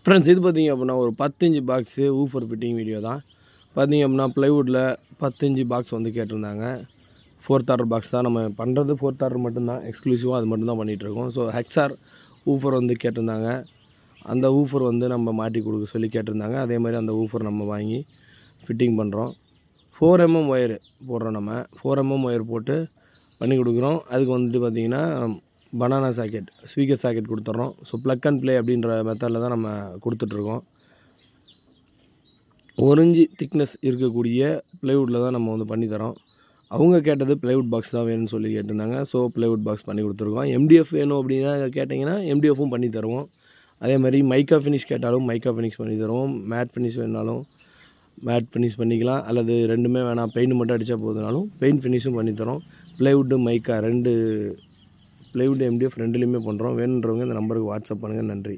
Friends இது பார்த்திங்க அப்படின்னா ஒரு 10 inch box woofer fitting video தான். பார்த்திங்க அப்படின்னா ப்ளைவுட்டில் 10 இன்ச் பாக்ஸ் வந்து கேட்டிருந்தாங்க. 4th ஆர்டர் பாக்ஸ் தான் நம்ம பண்ணுறது. 4th ஆர்டர் மட்டும்தான், எக்ஸ்க்ளூசிவாக அது மட்டும்தான் பண்ணிகிட்ருக்கோம். ஸோ ஹெக்ஸார் ஊஃபர் வந்து கேட்டிருந்தாங்க. அந்த ஊஃபர் வந்து நம்ம மாட்டி கொடுக்க சொல்லி கேட்டிருந்தாங்க. அதே மாதிரி அந்த ஊஃபர் நம்ம வாங்கி ஃபிட்டிங் பண்ணுறோம். 4mm ஒயர் போடுறோம். நம்ம 4mm ஒயர் போட்டு பண்ணி கொடுக்குறோம். அதுக்கு வந்துட்டு பார்த்திங்கன்னா பனானா சாக்கெட், ஸ்பீக்கர் சாக்கெட் கொடுத்துட்றோம். ஸோ ப்ளக் அண்ட் ப்ளே அப்படின்ற மெத்தடில் தான் நம்ம கொடுத்துட்ருக்கோம். 1 இன்ச் திக்னஸ் இருக்கக்கூடிய ப்ளைவுட்டில் தான் நம்ம வந்து பண்ணித்தரோம். அவங்க கேட்டது ப்ளைவுட் பாக்ஸ் தான் வேணும்னு சொல்லி கேட்டிருந்தாங்க. ஸோ ப்ளைவுட் பாக்ஸ் பண்ணி கொடுத்துருக்கோம். MDF வேணும் அப்படின்னா கேட்டிங்கன்னா MDFும் பண்ணி தருவோம். அதே மாதிரி மைக்கா ஃபினிஷ் கேட்டாலும் மைக்கா ஃபினிஷ் பண்ணி தருவோம். மேட் ஃபினிஷ் வேணுனாலும் மேட் ஃபினிஷ் பண்ணிக்கலாம். அல்லது ரெண்டுமே வேணாம், பெயிண்ட் மட்டும் அடித்தா போதுனாலும் பெயிண்ட் ஃபினிஷும் பண்ணித்தரோம். ப்ளைவுட்டு மைக்கா ப்ளைவுட் MDF ரெண்டுலேயுமே பண்ணுறோம். வேணுன்றவங்க இந்த நம்பருக்கு வாட்ஸ்அப் பண்ணுங்கள். நன்றி.